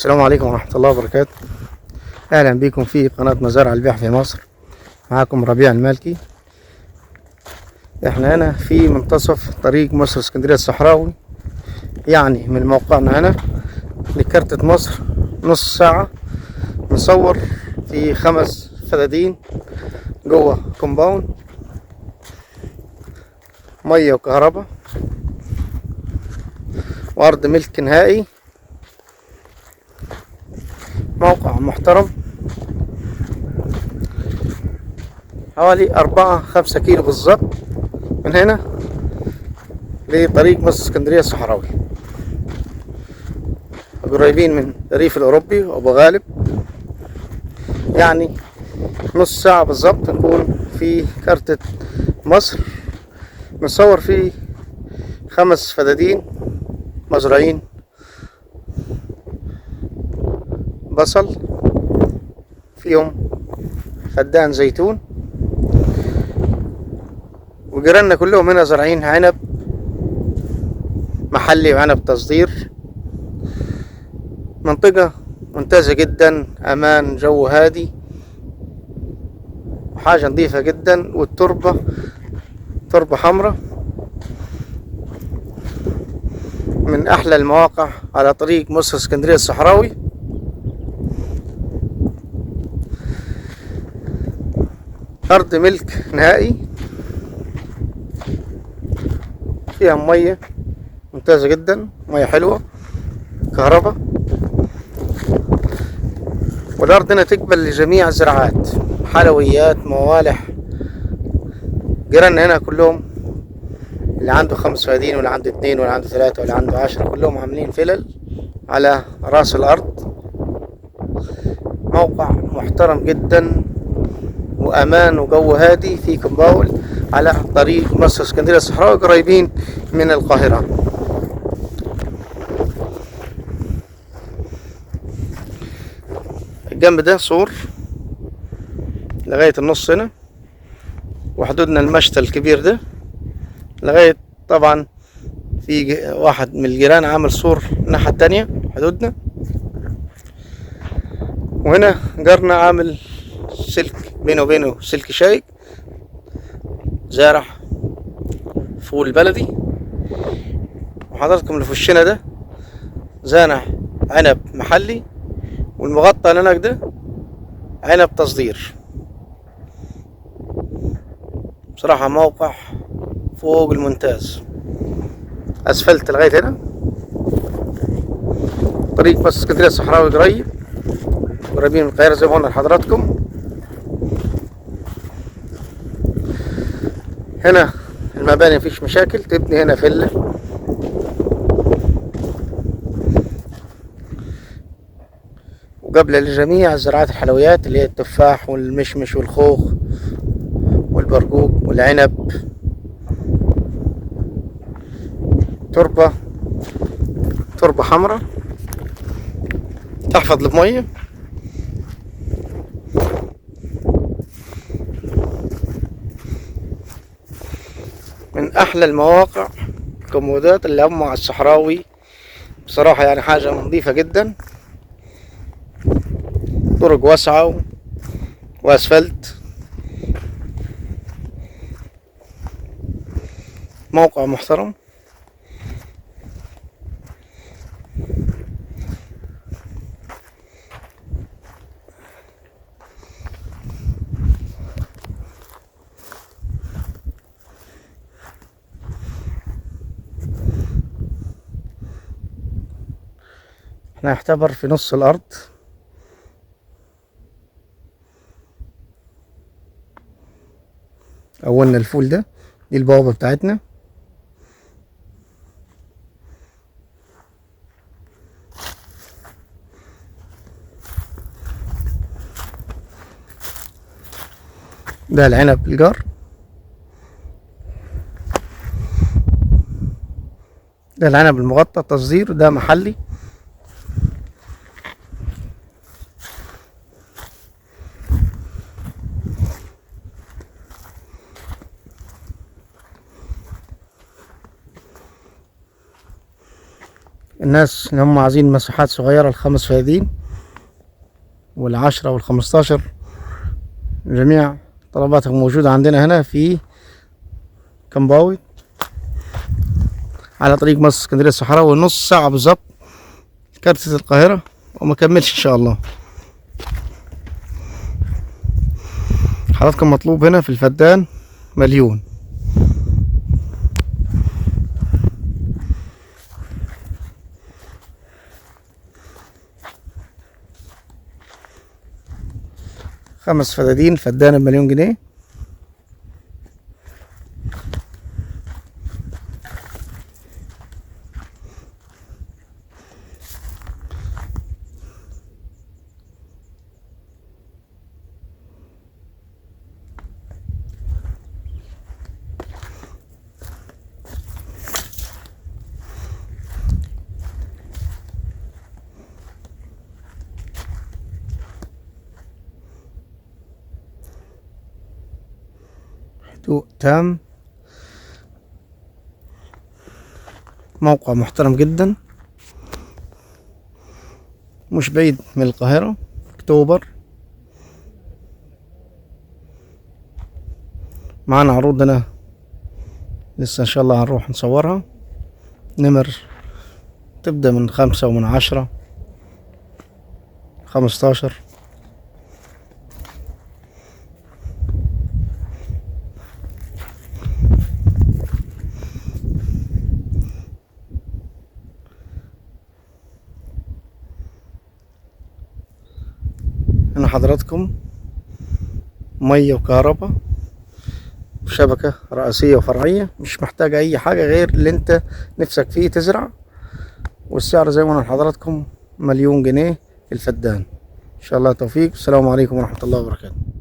السلام عليكم ورحمة الله وبركاته. أهلا بكم في قناة مزارع البيع في مصر. معكم ربيع المالكي. احنا هنا في منتصف طريق مصر اسكندرية الصحراوي، يعني من موقعنا هنا لكارتة مصر نص ساعة. نصور في 5 فدادين جوه كومباوند، مية وكهرباء وأرض ملك نهائي. موقع محترم، حوالي 4-5 كيلو بالظبط من هنا لطريق مصر اسكندرية الصحراوي، قريبين من الريف الأوروبي وأبو غالب. يعني نص ساعة بالظبط نكون في كارتة مصر. نصور فيه 5 فدادين مزروعين بصل، فيهم فدان زيتون، وجيراننا كلهم هنا زارعين عنب محلي وعنب تصدير. منطقة ممتازة جدا، امان، جو هادي، وحاجة نظيفة جدا، والتربة تربة حمراء. من احلى المواقع على طريق مصر اسكندرية الصحراوي. ارض ملك نهائي، فيها مية ممتازة جدا، مية حلوة، كهرباء. والارض هنا تقبل لجميع الزراعات، حلويات، موالح. جيراننا هنا كلهم اللي عنده 5 فدادين، واللي عنده 2، واللي عنده 3، واللي عنده 10، كلهم عاملين فلل على راس الارض. موقع محترم جدا، وامان، وجو هادي، في كومباول على طريق مصر اسكندرية الصحراوي، قريبين من القاهرة. الجنب ده سور لغاية النص هنا، وحدودنا المشتى الكبير ده لغاية، طبعا في واحد من الجيران عامل سور الناحية التانية حدودنا. وهنا جارنا عامل سلك بينه وبينه سلك شايك، زارع فول بلدي. وحضراتكم اللي في وشنا ده زارع عنب محلي، والمغطى اللي هناك ده عنب تصدير. بصراحة موقع فوق الممتاز. اسفلت لغاية هنا، طريق مصر اسكندرية الصحراوي قريبين من القاهرة زي ما قلنا لحضراتكم. هنا المباني مفيش مشاكل، تبني هنا فيلا. وقبل لجميع زراعات الحلويات اللي هي التفاح والمشمش والخوخ والبرقوق والعنب. تربة حمراء تحفظ المية. من احلى المواقع الكومودات اللي هم على الصحراوي بصراحة، يعني حاجة نظيفة جدا، طرق واسعة واسفلت. موقع محترم. احنا نعتبر في نص الارض. اولنا الفول ده، دي البوابة بتاعتنا. ده العنب الجار، ده العنب المغطى تصدير، ده محلي. الناس اللي هم عايزين مساحات صغيرة ل5 فدادين وال10 وال15، جميع طلباتهم موجودة عندنا هنا في كمباوي على طريق مصر اسكندرية الصحراوي، نص ساعة بالظبط كارتة القاهرة وما كملش ان شاء الله. حضراتكم مطلوب هنا في الفدان 1,000,000. خمس فدادين فدان ب1,000,000 جنيه. هدوء تام، موقع محترم جدا، مش بعيد من القاهرة، اكتوبر. معانا عروض هنا لسه ان شاء الله هنروح نصورها. نمر تبدأ من 5 ومن 10 15. هنا حضراتكم مية وكهرباء وشبكة رئيسية وفرعية، مش محتاجة أي حاجة غير اللي أنت نفسك فيه تزرع. والسعر زي ما قلنا لحضراتكم 1,000,000 جنيه الفدان. إن شاء الله توفيق. السلام عليكم ورحمة الله وبركاته.